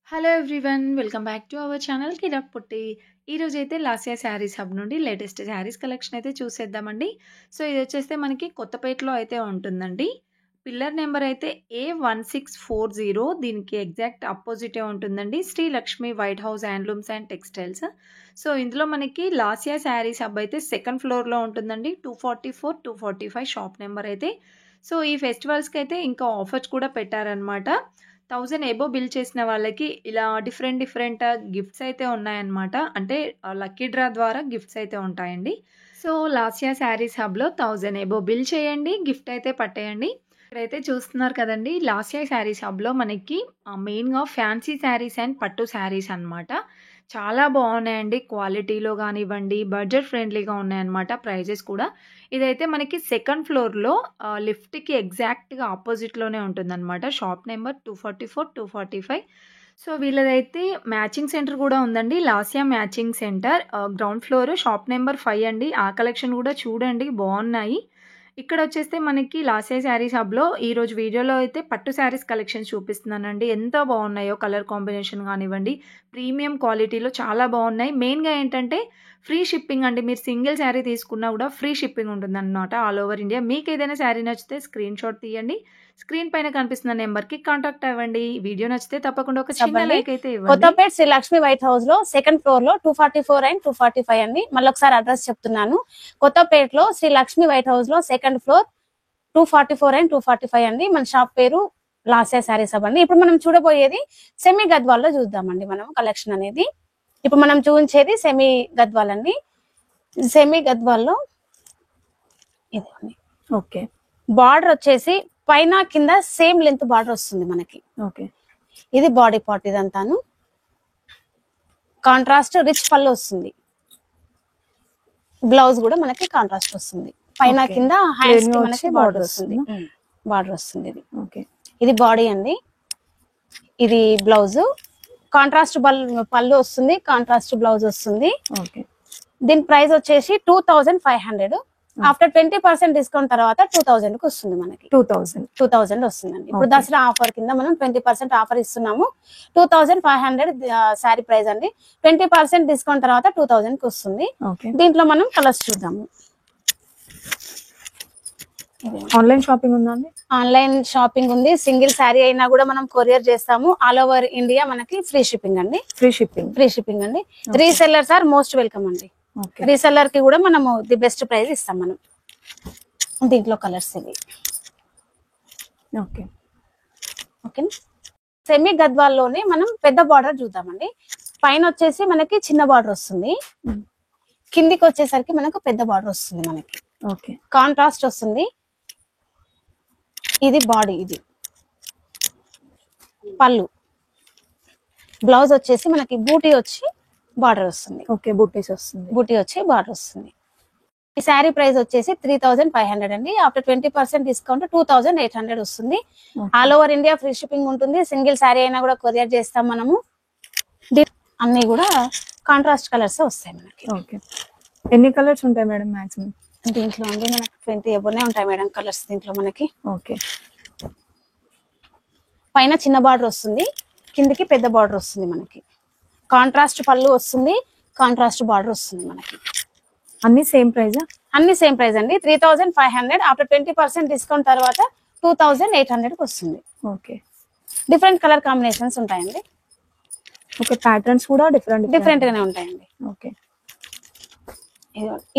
Hello everyone. Welcome back to our channel Kirak Putti. ఈరోజైతే Lasya saris hub నుండి latest sarees collection అయితే చూసేద్దామండి. సో ఇదొచ్చేస్తే మనకి కొత్తపేటలో అయితే ఉంటుందండి. పిల్లర్ నెంబర్ అయితే A1640. దీనికి ఎగ్జాక్ట్ అపోజిటే ఉంటుందండి. Sri Lakshmi white house handlooms and textiles. So ఇందులో మనకి లాస్యా శారీస్ హబ్ అయితే సెకండ్ ఫ్లోర్‌లో ఉంటుందండి. 244, 245 షాప్ నెంబర్ అయితే. సో ఈ ఫెస్టివల్స్‌కి అయితే ఇంకా ఆఫర్స్ కూడా పెట్టారనమాట. 1000 అబోవ్ బిల్ చేసిన వాళ్ళకి ఇలా డిఫరెంట్ గిఫ్ట్స్ అయితే ఉన్నాయన్నమాట. అంటే లక్కీ డ్రా ద్వారా గిఫ్ట్స్ అయితే ఉంటాయండి. సో లాస్యా శారీస్ హబ్‌లో 1000 అబోవ్ బిల్ చేయండి. గిఫ్ట్ అయితే పట్టేయండి. ఇక్కడైతే చూస్తున్నారు కదండీ! లాస్యా శారీస్ హబ్‌లో మనకి మెయిన్‌గా ఫ్యాన్సీ శారీస్ అండ్ పట్టు శారీస్ అన్నమాట. చాలా బాగున్నాయండి. క్వాలిటీలో గానివ్వండి, బడ్జెట్ ఫ్రెండ్లీగా ఉన్నాయన్నమాట. ప్రైజెస్ కూడా. ఇదైతే మనకి సెకండ్ ఫ్లోర్‌లో లిఫ్ట్‌కి ఎగ్జాక్ట్‌గా అపోజిట్‌లోనే ఉంటుందన్నమాట. Shop number 244, 245. సో వీళ్ళదైతే మ్యాచింగ్ సెంటర్ కూడా ఉందండి. Lasya matching centre ground floor shop number 5 అండి. ఆ కలెక్షన్ కూడా చూడండి బాగున్నాయి. ఇక్కడొచ్చేస్తే మనకి లాస్యా శారీస్ హబ్‌లో ఈరోజు వీడియోలో అయితే పట్టు శారీస్ కలెక్షన్స్ చూపిస్తున్నానండి. ఎంత బాగున్నాయో కలర్ కాంబినేషన్ గానివ్వండి, ప్రీమియం క్వాలిటీలో చాలా బాగున్నాయి. మెయిన్‌గా ఏంటంటే ఫ్రీ షిప్పింగ్ అండి. మీరు సింగిల్ శారీ తీసుకున్నా కూడా ఫ్రీ షిప్పింగ్ ఉంటుందన్నమాట ఆల్ ఓవర్ ఇండియా. మీకేదైనా శారీ నచ్చితే స్క్రీన్‌షాట్ తీయండి. స్క్రీన్ పైన కనిపిస్తున్న నెంబర్‌కి కాంటాక్ట్ అవ్వండి. వీడియో నచ్చితే తప్పకుండా ఒక చిన్న చెప్పండి. లైక్ అయితే ఇవ్వండి. కొత్తపేట శ్రీ లక్ష్మి వైట్ హౌస్ లో సెకండ్ ఫ్లోర్ లో 244 అండ్ 245 అండి. మళ్ళీ ఒకసారి అడ్రస్ చెప్తున్నాను. కొత్తపేటలో శ్రీ లక్ష్మి వైట్ హౌస్ లో సెకండ్ ఫ్లోర్ 244 అండ్ 245 అండి. మన షాప్ పేరు లాస్యా శారీస్ హబ్ అండి. ఇప్పుడు మనం చూడబోయేది సెమీ గద్వాల్ లో చూద్దామండి. మనం కలెక్షన్ అనేది ఇప్పుడు మనం చూపించేది సెమీ గద్వాల్ అండి. సెమీ గద్వాల్ లో ఇది ఓకే. బార్డర్ వచ్చేసి పైన కింద సేమ్ లెంత్ బార్డర్ వస్తుంది మనకి. ఓకే. ఇది బాడీ పార్ట్ ఇదంతాను. కాంట్రాస్ట్ రిచ్ పళ్ళు వస్తుంది. బ్లౌజ్ కూడా మనకి కాంట్రాస్ట్ వస్తుంది. పైన ఓకే. కింద హ్యాండ్స్ కి ప్లెయిన్‌గా మనకి వచ్చి బార్డర్ బార్డర్ వస్తుంది. వస్తుందా? బార్డర్ వస్తుంది. ఇది ఓకే. ఇది బాడీ అండి. ఇది బ్లౌజ్. కాంట్రాస్ట్ పళ్ళు వస్తుంది. కాంట్రాస్ట్ బ్లౌజ్ వస్తుంది. ఓకే. దీని ప్రైస్ వచ్చేసి 2500. ఆఫ్టర్ 20% డిస్కౌంట్ తర్వాత 2000 కి వస్తుంది మనకి. 2000 వస్తుందండి. ఇప్పుడు ఓకే. దసరా ఆఫర్ కింద మనం 20% ఆఫర్ ఇస్తున్నాము. 2500 శారీ ప్రైస్ అండి. 20% డిస్కౌంట్ తర్వాత 2000 కి వస్తుంది. ఓకే. దీంట్లో మనం కలర్స్ చూద్దాము. ఆన్‌లైన్ షాపింగ్ ఉందా అండి? ఆన్లైన్ షాపింగ్ ఉంది. సింగిల్ శారీ అయినా కూడా మనం కొరియర్ చేస్తాము. ఆల్ ఓవర్ ఇండియా మనకి ఫ్రీ షిప్పింగ్ అండి. ఫ్రీ షిప్పింగ్ అండి. రీసెల్లర్స్ ఆర్ మోస్ట్ వెల్కమ్ అండి. ఓకే. రీసెల్లర్ కి కూడా మనము ది బెస్ట్ ప్రైస్ ఇస్తాం మనం. దీంట్లో కలర్స్ ఇవి. ఓకే. ఓకే. సెమీ గద్వాల్లోనే మనం పెద్ద బార్డర్ చూద్దామండి. పైన వచ్చేసి మనకి చిన్న బార్డర్ వస్తుంది. కిందికి వచ్చేసరికి మనకు పెద్ద బార్డర్ వస్తుంది మనకి. ఓకే. కాంట్రాస్ట్ వస్తుంది. ఇది బాడీ. ఇది పళ్ళు. బ్లౌజ్ వచ్చేసి మనకి బూటీ వచ్చి బార్డర్ వస్తుంది. ఓకే. బుట్టీస్ వస్తుంది. బూటీ వచ్చి బార్డర్ వస్తుంది. ఈ శారీ ప్రైస్ వచ్చేసి 3500 అండి. ఆఫ్టర్ 20% డిస్కౌంట్ 2800 వస్తుంది. All over India free shipping ఉంటుంది. సింగిల్ శారీ అయినా కూడా కొరియర్ చేస్తాం మనము. అన్ని కూడా కాంట్రాస్ట్ కలర్స్ వస్తాయి మనకి. ఓకే. ఎన్ని కలర్స్ ఉంటాయి మేడం మాక్సిమం? దీంట్లో అండి మనకి 20 అబోనే ఉంటాయి మేడం కలర్స్ దీంట్లో మనకి. ఓకే. పైన చిన్న బార్డర్ వస్తుంది. కిందికి పెద్ద బార్డర్ వస్తుంది మనకి. కాంట్రాస్ట్ పళ్ళు వస్తుంది. కాంట్రాస్ట్ బార్డర్ వస్తుంది మనకి. అన్ని సేమ్ ప్రైజా? అన్ని సేమ్ ప్రైస్ అండి. 3500. ఆఫ్టర్ 20% డిస్కౌంట్ తర్వాత 2800 కి వస్తుంది. ఓకే. డిఫరెంట్ కలర్ కాంబినేషన్స్ ఉంటాయండి. ఓకే. ప్యాటర్న్స్ కూడా డిఫరెంట్ గానే ఉంటాయండి. ఓకే.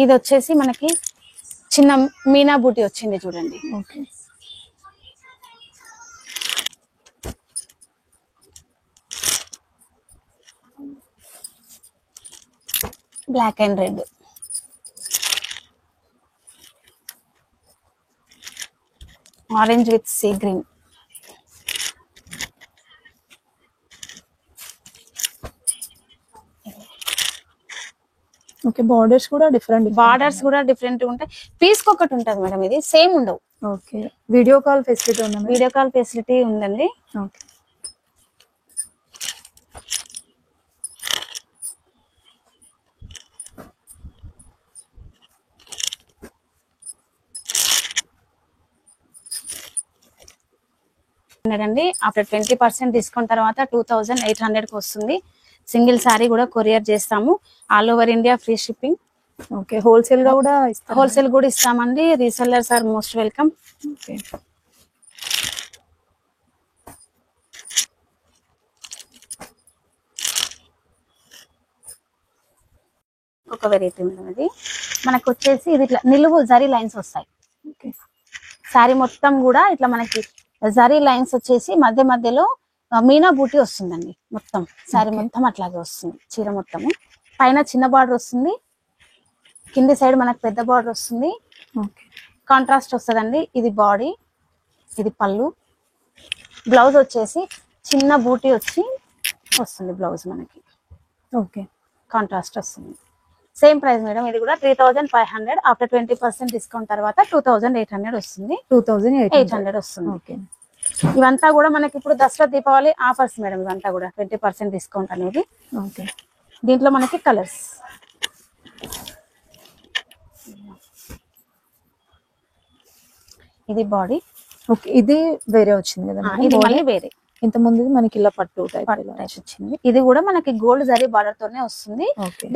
ఇది వచ్చేసి మనకి చిన్న మీనా బూటీ వచ్చింది చూడండి. Okay. Black and red. Orange with sea green. Okay. Borders కూడా డిఫరెంట్ ఉంటాయి. పీస్ ఒకటి ఉంటుంది మేడం. ఇది సేమ్ ఉండవు. ఓకే. వీడియో కాల్ ఫెసిలిటీ ఉందా? వీడియో కాల్ ఫెసిలిటీ ఉందండి. ఓకే. అండి. ఆఫ్టర్ 20% డిస్కౌంట్ తర్వాత 2800 కి వస్తుంది. సింగిల్ సారీ కూడా కొరియర్ చేస్తాము. All over India free shipping. Okay, wholesale గా కూడా ఇస్తాం. హోల్సేల్ కూడా ఇస్తామండి. Resellers are most welcome. Okay, ఒక వెరైటీ ఉన్నది మనకు వచ్చేసి ఇది ఇట్లా నిలువు జరీ లైన్స్ వస్తాయి. ఓకే, సారీ మొత్తం కూడా ఇట్లా మనకి జరీ లైన్స్ వచ్చేసి మధ్య మధ్యలో మీనా బూటీ వస్తుందండి. మొత్తం సారీ మొత్తం అట్లాగే వస్తుంది. చీర మొత్తము పైన చిన్న బార్డర్ వస్తుంది, కింది సైడ్ మనకు పెద్ద బార్డర్ వస్తుంది. ఓకే, కాంట్రాస్ట్ వస్తుందండి. ఇది బాడీ, ఇది పళ్ళు. బ్లౌజ్ వచ్చేసి చిన్న బూటీ వచ్చి వస్తుంది బ్లౌజ్ మనకి. ఓకే, కాంట్రాస్ట్ వస్తుంది. Same price madam. ఇది కూడా 3500. ఆఫ్టర్ 20% డిస్కౌంట్ తర్వాత 2800 వస్తుంది. 2800 వస్తుంది. ఓకే, ఇవంతా కూడా మనకి ఇప్పుడు దసరా దీపావళి ఆఫర్స్ మేడం. ఇవంతా కూడా 20% డిస్కౌంట్ అనేది. ఓకే, దీంట్లో మనకి కలర్స్, ఇది బాడీ. ఓకే, ఇది వేరే వచ్చింది కదా. ఇది మళ్ళీ వేరే. ఇంత ముందు మనకి ఇలా పట్టు టైప్ వచ్చింది. ఇది కూడా మనకి గోల్డ్ జరీ బార్డర్ తోనే వస్తుంది.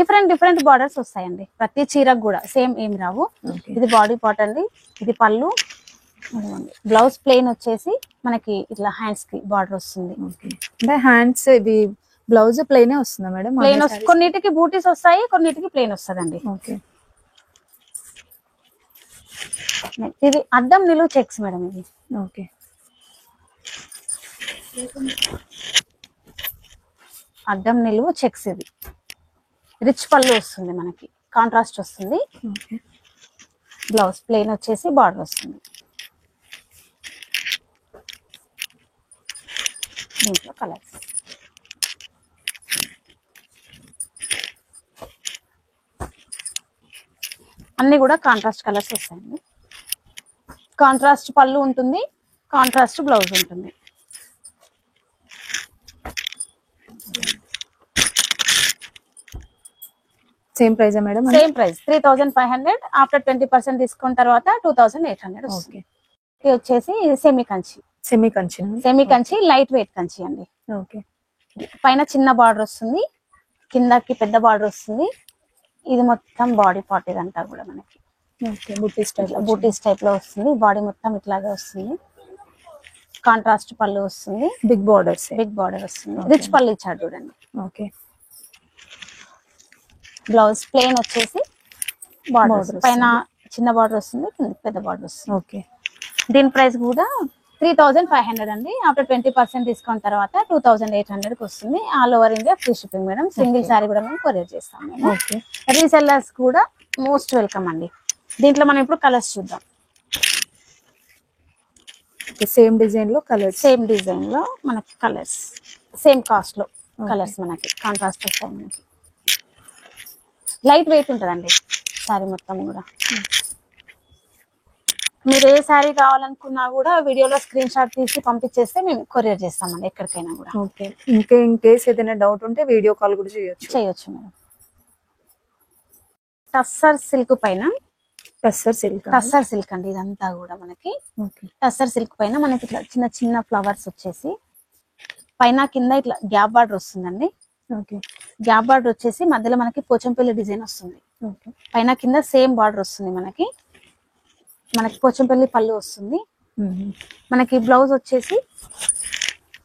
డిఫరెంట్ బార్డర్స్ వస్తాయండి. ప్రతి చీరకు కూడా సేమ్ ఏం రావు. ఇది బాడీ పార్ట్ అండి. ఇది పళ్ళు. బ్లౌజ్ ప్లెయిన్ వచ్చేసి మనకి ఇట్లా హ్యాండ్స్ కి బార్డర్ వస్తుంది. అంటే హ్యాండ్స్ ఇవి బ్లౌజ్ ప్లెయిన్ వస్తుందా మేడం? ప్లెయిన్ కొన్నిటికి బూటీస్ వస్తాయి, కొన్నిటికి ప్లెయిన్ వస్తుందండి. ఓకే, ఇది అద్దం నిలువు చెక్స్ మేడం. ఇది ఓకే, అద్దం నిలువు చెక్స్. ఇది రిచ్ పళ్ళు వస్తుంది మనకి. కాంట్రాస్ట్ వస్తుంది. బ్లౌజ్ ప్లెయిన్ వచ్చేసి బార్డర్ వస్తుంది. దీంట్లో కలర్స్ అన్ని కూడా కాంట్రాస్ట్ కలర్స్ వస్తాయండి. కాంట్రాస్ట్ పళ్ళు ఉంటుంది, కాంట్రాస్ట్ బ్లౌజ్ ఉంటుంది. Same price madam? Same price 3500. After 20% discount తర్వాత 2800 వస్తుంది. ఇది వచ్చేసి semi Kanchi. Semi Kanchi light weight Kanchi అండి. ఓకే, పైన చిన్న బార్డర్ వస్తుంది, కిందకి పెద్ద బార్డర్ వస్తుంది. ఇది మొత్తం బాడీ పార్ట్. ఇదంతా కూడా మనకి బూటీస్ టైప్ లో వస్తుంది. బాడీ మొత్తం ఇట్లాగే వస్తుంది. కాంట్రాస్ట్ పళ్ళు వస్తుంది. బిగ్ బార్డర్ వస్తుంది. రిచ్ పళ్ళు ఇచ్చాడు చూడండి. ఓకే, బ్లౌజ్ ప్లెయిన్ వచ్చేసి బార్డర్ పైన చిన్న బార్డర్ వస్తుంది, కింద పెద్ద బార్డర్ వస్తుంది. ఓకే, దీని ప్రైస్ కూడా 3500 అండి. ఆఫ్టర్ 20% డిస్కౌంట్ తర్వాత 2800 కి వస్తుంది. All over India free shipping madam. Single sari కూడా మేము కొరియర్ చేస్తాం. ఓకే, రీసెల్లర్స్ కూడా మోస్ట్ వెల్కమ్ అండి. దీంట్లో మనం ఇప్పుడు కలర్స్ చూద్దాం. సేమ్ డిజైన్ లో కలర్స్, సేమ్ డిజైన్ లో మనకి కలర్స్, సేమ్ కాస్ట్ లో కలర్స్ మనకి కాంట్రాస్ట్ వస్తాయి. మనకి లైట్ వెయిట్ ఉంటదండి సారీ మొత్తం కూడా. మీరు ఏ సారీ కావాలనుకున్నా కూడా వీడియోలో స్క్రీన్ షాట్ తీసి పంపించేస్తే మేము కొరియర్ చేస్తామండి ఎక్కడికైనా కూడా. ఓకే, ఇన్ కేస్ ఏదైనా డౌట్ ఉంటే వీడియో కాల్ కూడా చేయొచ్చు మేడం. టస్సర్ సిల్క్ పైన, టస్సర్ సిల్క్ అండి ఇదంతా కూడా మనకి. టస్సర్ సిల్క్ పైన మనకి ఇట్లా చిన్న చిన్న ఫ్లవర్స్ వచ్చేసి పైన కింద ఇట్లా గ్యాప్ బార్డర్ వస్తుందండి. ఓకే, గ్యాప్ బార్డర్ వచ్చేసి మధ్యలో మనకి పోచంపల్లి డిజైన్ వస్తుంది. పైన కింద సేమ్ బార్డర్ వస్తుంది. మనకి పోచంపల్లి పళ్ళు వస్తుంది. మనకి బ్లౌజ్ వచ్చేసి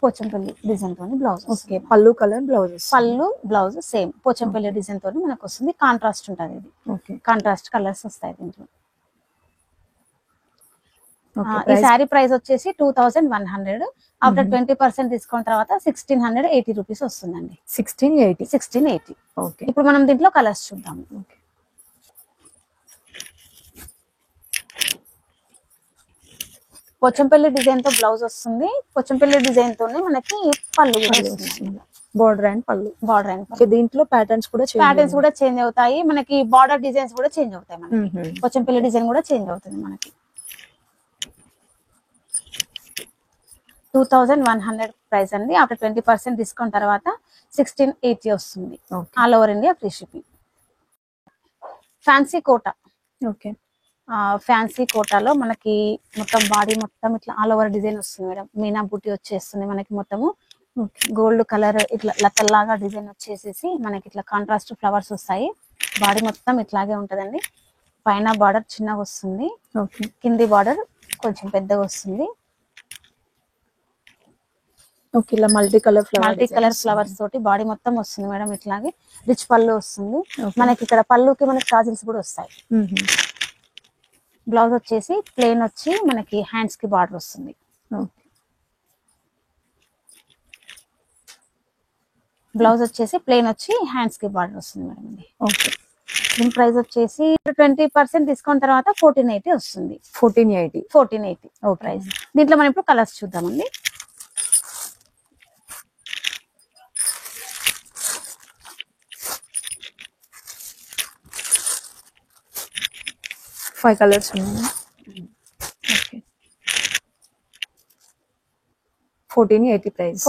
పోచంపల్లి డిజైన్ తోని బ్లౌజ్. ఓకే, పళ్ళు కలర్ బ్లౌజ్, పళ్ళు బ్లౌజ్ సేమ్ పోచంపల్లి డిజైన్ తోని మనకు వస్తుంది. కాంట్రాస్ట్ ఉంటుంది. ఇది ఓకే, కాంట్రాస్ట్ కలర్స్ వస్తాయి దీంట్లో. ఈ శారీ ప్రైస్ వచ్చేసి 2100. ఆఫ్టర్ 20% డిస్కౌంట్ తర్వాత 1680 రూపీస్ వస్తుందండి. 1680. ఓకే, ఇప్పుడు మనం దీంట్లో కలర్స్ చూద్దాం. ఓకే, పోచంపల్లి డిజైన్ తో బ్లౌజ్ వస్తుంది. పోచంపల్లి డిజైన్ తోనే మనకి పళ్ళు వస్తుంది. బార్డర్ అండ్ పళ్ళు. దీంట్లో ప్యాటర్న్స్ కూడా చేంజ్ అవుతాయి. మనకి బార్డర్ డిజైన్స్ కూడా చేంజ్ అవుతాయి. మనకి పోచంపల్లి డిజైన్ కూడా చేంజ్ అవుతుంది. మనకి 2100 ప్రైస్ అండి. ఆఫ్టర్ 20% డిస్కౌంట్ తర్వాత 1680 వస్తుంది. All over India free shipping. Fancy kota. Okay, fancy కోటాలో మనకి మొత్తం బాడీ మొత్తం ఇట్లా ఆల్ ఓవర్ డిజైన్ వస్తుంది మేడం. మీనా బూటీ వచ్చేస్తుంది మనకి మొత్తము. గోల్డ్ కలర్ ఇట్లా లతల్లాగా డిజైన్ వచ్చేసేసి మనకి ఇట్లా కాంట్రాస్ట్ ఫ్లవర్స్ వస్తాయి. బాడీ మొత్తం ఇట్లాగే ఉంటదండి. పైన బార్డర్ చిన్నగా వస్తుంది, కింది బార్డర్ కొంచెం పెద్దగా వస్తుంది. ఇలా మల్టీ కలర్ ఫ్లవర్స్ తోటి బాడీ మొత్తం వస్తుంది మేడం. ఇట్లాగే రిచ్ పళ్ళు వస్తుంది మనకి. ఇక్కడ పళ్ళుకి మనకి టాజిల్స్ కూడా వస్తాయి. బ్లౌజ్ వచ్చేసి ప్లెయిన్ వచ్చి మనకి హ్యాండ్స్ కి బార్డర్ వస్తుంది. బ్లౌజ్ వచ్చేసి ప్లెయిన్ వచ్చి హ్యాండ్స్ కి బార్డర్ వస్తుంది మేడం ఇది. దీని ప్రైస్ వచ్చేసి 20% డిస్కౌంట్ తర్వాత 1480 వస్తుంది. 1480 ప్రైస్. దీంట్లో మనం ఇప్పుడు కలర్స్ చూద్దామండి. ఫైవ్ కలర్స్ ఉన్నాయి. 1480 price.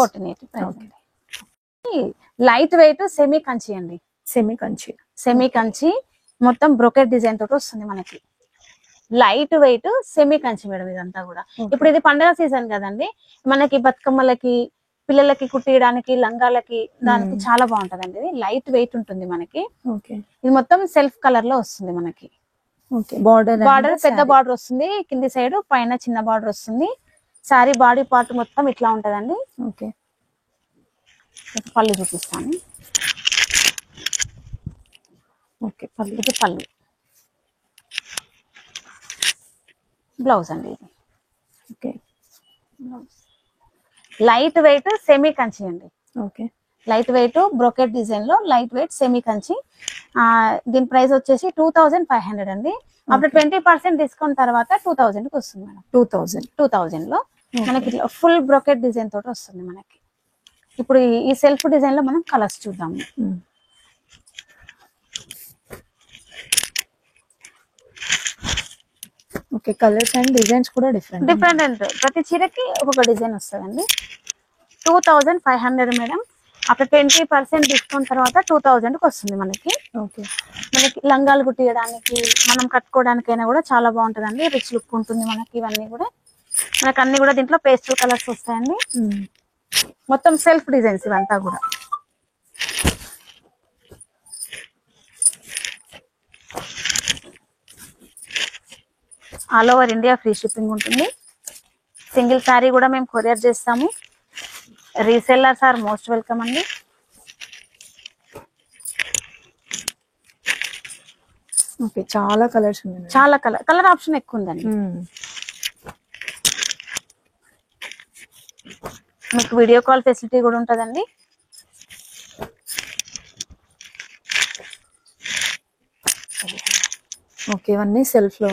Light weight semi Kanchi అండి. సెమీ కంచి మొత్తం బ్రోకెట్ డిజైన్ తోటి వస్తుంది మనకి. Light weight semi Kanchi madam ఇదంతా కూడా. ఇప్పుడు ఇది పండుగ సీజన్ కదండి, మనకి బతుకమ్మలకి పిల్లలకి కుట్టియడానికి లంగాలకి దానికి చాలా బాగుంటదండి. ఇది లైట్ వెయిట్ ఉంటుంది మనకి. ఇది మొత్తం సెల్ఫ్ కలర్ లో వస్తుంది మనకి. బార్డర్ పెద్ద బార్డర్ వస్తుంది కింది సైడ్, పైన చిన్న బార్డర్ వస్తుంది. సారీ బాడీ పార్ట్ మొత్తం ఇట్లా ఉంటదండి. పళ్ళు చూపిస్తాను. ఇది పళ్ళు. బ్లౌజ్ అండి ఇది. లైట్ వెయిట్ సెమీ కంచి అండి. లైట్ వెయిట్ బ్రోకెట్ డిజైన్ లో లైట్ వెయిట్ సెమీ కంచి. దీని ప్రైస్ వచ్చేసి 2500 అండి. అప్పుడు 20% డిస్కౌంట్ తర్వాత 2000 కి వస్తుంది మేడం. 2000 లో మనకి ఫుల్ బ్రోకెట్ డిజైన్ తోటి వస్తుంది మనకి. ఇప్పుడు ఈ సెల్ఫ్ డిజైన్ లో మనం కలర్స్ చూద్దాము. కలర్స్ అండ్ డిజైన్స్ కూడా డిఫరెంట్. ప్రతి చీరకి ఒక్కొక్క డిజైన్ వస్తుందండి. 2500 మేడం. అప్పుడు 20% డిస్కౌంట్ తర్వాత 2000 కి వస్తుంది మనకి. మనకి లంగాలు కుట్టియడానికి మనం కట్టుకోవడానికైనా కూడా చాలా బాగుంటదండి. రిచ్ లుక్ ఉంటుంది మనకి. ఇవన్నీ కూడా మనకి అన్ని కూడా దీంట్లో పేస్టల్ కలర్స్ వస్తాయండి. మొత్తం సెల్ఫ్ డిజైన్స్ ఇవంతా కూడా. All over India free shipping ఉంటుంది. సింగిల్ శారీ కూడా మేము కొరియర్ చేస్తాము. రీసెల్లర్స్ ఆర్ మోస్ట్ వెల్కమ్ అండి. చాలా కలర్స్ ఉన్నాయి. చాలా కలర్ ఆప్షన్ ఎక్కువ ఉందండి. మీకు వీడియో కాల్ ఫెసిలిటీ కూడా ఉంటుందండి. ఇవన్నీ సెల్ఫ్ లో.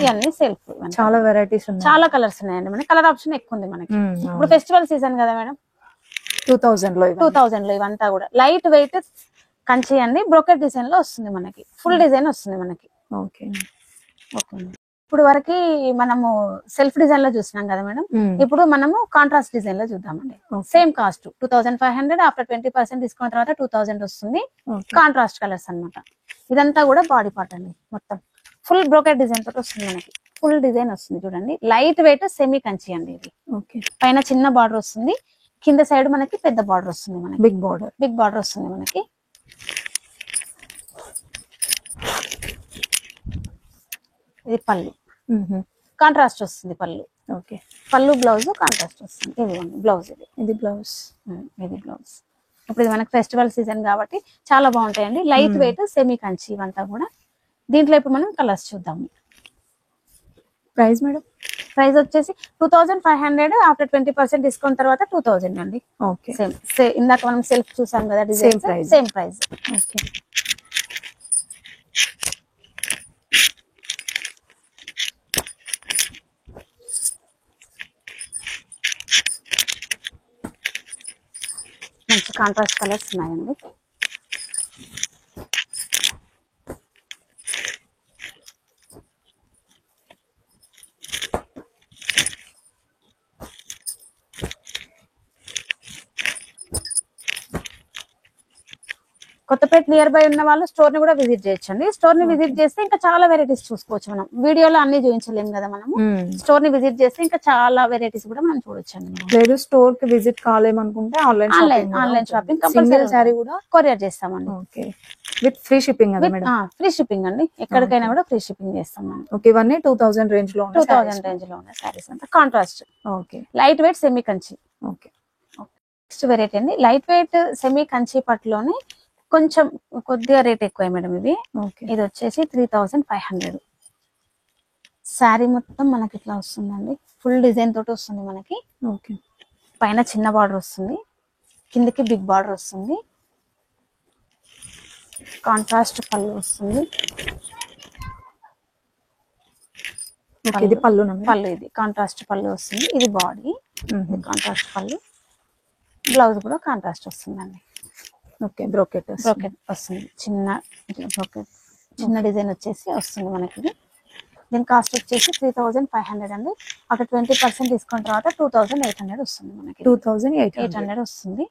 చాలా వెరైటీస్ ఉన్నాయి. చాలా కలర్స్ ఉన్నాయండి. మనకి కలర్ ఆప్షన్ ఎక్కువ ఉంది మనకి. ఇప్పుడు ఫెస్టివల్ సీజన్ కదా మేడం. 2000 లో ఇవంతా కూడా లైట్ వెయిట్ కంచి అండి. బ్రోకెట్ డిజైన్ లో వస్తుంది మనకి. ఫుల్ డిజైన్ వస్తుంది మనకి. ఇప్పుడు వరకు మనము సెల్ఫ్ డిజైన్ లో చూసినాం కదా మేడం. ఇప్పుడు మనము కాంట్రాస్ట్ డిజైన్ లో చూద్దామండి. Same cost 2500. ఆఫ్టర్ 20% డిస్కౌంట్ తర్వాత 2000 వస్తుంది. కాంట్రాస్ట్ కలర్స్ అన్నమాట. ఇదంతా కూడా బాడీ పార్ట్ అండి. మొత్తం ఫుల్ బ్రోకెట్ డిజైన్ తోటి వస్తుంది మనకి. ఫుల్ డిజైన్ వస్తుంది చూడండి. లైట్ వెయిట్ సెమీ కంచి అండి ఇది. పైన చిన్న బార్డర్ వస్తుంది, కింద సైడ్ మనకి పెద్ద బార్డర్ వస్తుంది మనకి. బిగ్ బార్డర్ వస్తుంది మనకి. ఇది పళ్ళు కాంట్రాస్ట్ వస్తుంది. పళ్ళు బ్లౌజ్ కాంట్రాస్ట్ వస్తుంది. ఇది బ్లౌజ్. ఇది బ్లౌజ్. ఇప్పుడు ఇది మనకి ఫెస్టివల్ సీజన్ కాబట్టి చాలా బాగుంటాయండి. లైట్ వెయిట్ సెమీ కంచి ఇవంతా కూడా. దీంట్లో ఇప్పుడు మనం కలర్స్ చూద్దాము. Price madam? ప్రైస్ వచ్చేసి 2500. ఆఫ్టర్ 20% డిస్కౌంట్ తర్వాత 2000 అండి. సేమ్ ఇందాక మనం సెల్ఫ్ చూసాం కదా డిజైన్. Same price. మంచి కాంట్రాస్ట్ కలర్స్ ఉన్నాయండి. కొత్తపేట నియర్ బై ఉన్న వాళ్ళు స్టోర్ ని కూడా విజిట్ చేయొచ్చండి. స్టోర్ ని విజిట్ చేస్తే ఇంకా చాలా వెరైటీస్ చూసుకోవచ్చు. మనం వీడియోలో అన్ని చూపించలేము కదా మనము. స్టోర్ ని విజిట్ చేస్తే ఇంకా చాలా వెరైటీస్ కూడా మనం చూడొచ్చండి. లేదు స్టోర్ కి విజిట్ కాలేమనుకుంటే ఆన్లైన్ షాపింగ్ కంపల్సరీ సారీ కూడా కొరియర్ చేస్తామండి. ఓకే, విత్ ఫ్రీ షిప్పింగ్ కదా మేడం? ఫ్రీ షిప్పింగ్ అండి, ఎక్కడికైనా కూడా ఫ్రీ షిప్పింగ్ చేస్తాం. ఓకే, ఇవన్నీ 2000 రేంజ్ లో 2000 రేంజ్ లో ఉన్న సారీస్ అంతా contrast. Okay, light weight semi Kanchi. Okay, next variety అండి లైట్ వెయిట్ సెమీ కంచి పట్టులోనే కొంచెం కొద్దిగా రేట్ ఎక్కువ మేడం ఇది. ఇది వచ్చేసి 3500. శారీ మొత్తం మనకి ఇట్లా వస్తుందండి, ఫుల్ డిజైన్ తోటి వస్తుంది మనకి. ఓకే, పైన చిన్న బార్డర్ వస్తుంది, కిందకి బిగ్ బార్డర్ వస్తుంది, కాంట్రాస్ట్ పళ్ళు వస్తుంది. ఇది పళ్ళు ఇది కాంట్రాస్ట్ పళ్ళు వస్తుంది. ఇది బాడీ కాంట్రాస్ట్ పళ్ళు, బ్లౌజ్ కూడా కాంట్రాస్ట్ వస్తుందండి. ఓకే, బ్రోకెట్ వస్తుంది, చిన్న బ్రోకెట్ చిన్న డిజైన్ వచ్చేసి వస్తుంది మనకి. దీని కాస్ట్ వచ్చేసి 3500 అండి. అక్కడ 20% డిస్కౌంట్ తర్వాత 2800 వస్తుంది మనకి. 2800 వస్తుంది.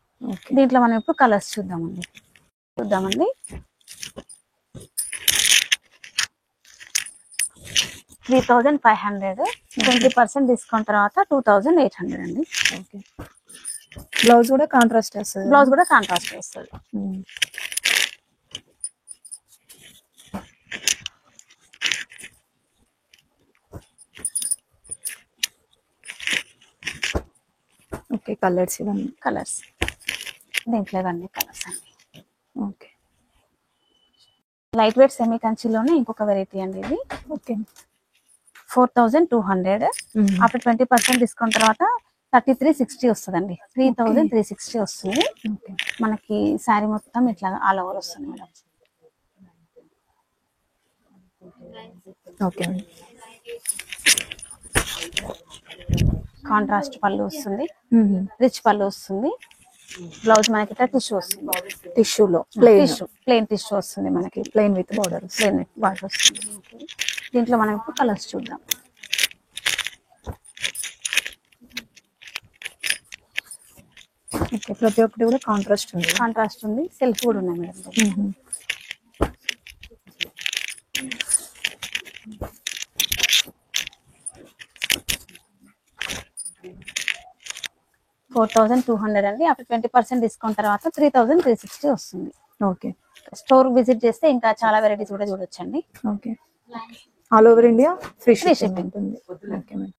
దీంట్లో మనం ఇప్పుడు కలర్స్ చూద్దామండి. 3500, 20% డిస్కౌంట్ తర్వాత 2800 అండి. ఓకే, బ్లౌజ్ కూడా కాంట్రాస్ట్ వస్తుంది. ఓకే, కలర్స్ ఇవన్నీ దీంట్లో ఇవన్నీ కలర్స్ అండి. ఓకే, లైట్ వెయిట్ సెమీ కంచిలోనే ఇంకొక వెరైటీ అండి ఇది. ఓకే, 4200. ఆఫ్టర్ 20% డిస్కౌంట్ తర్వాత 3360 వస్తుందండి. 3360 వస్తుంది మనకి. శారీ మొత్తం ఇట్లా ఆల్ ఓవర్ వస్తుంది మేడం. ఓకే, కాంట్రాస్ట్ పళ్ళు వస్తుంది, రిచ్ పళ్ళు వస్తుంది. బ్లౌజ్ మనకి ఇట్లా టిష్యూ వస్తుంది, టిష్యూలో ప్లెయిన్ టిష్యూ వస్తుంది మనకి. ప్లెయిన్ విత్ బార్డర్ వస్తుంది. దీంట్లో మనం ఇప్పుడు కలర్స్ చూద్దాం. ఓకే, ప్రతి ఒక్కటి కూడా కాంట్రాస్ట్ ఉంది, సెల్ఫ్ కూడా ఉన్నాయి మేడం. 4200 అండి. ఆఫ్టర్ 20% డిస్కౌంట్ తర్వాత 3360 వస్తుంది. ఓకే, స్టోర్ విజిట్ చేస్తే ఇంకా చాలా వెరైటీస్ కూడా చూడొచ్చండి. Okay, all over India free shipping ఉంటుంది. Okay madam.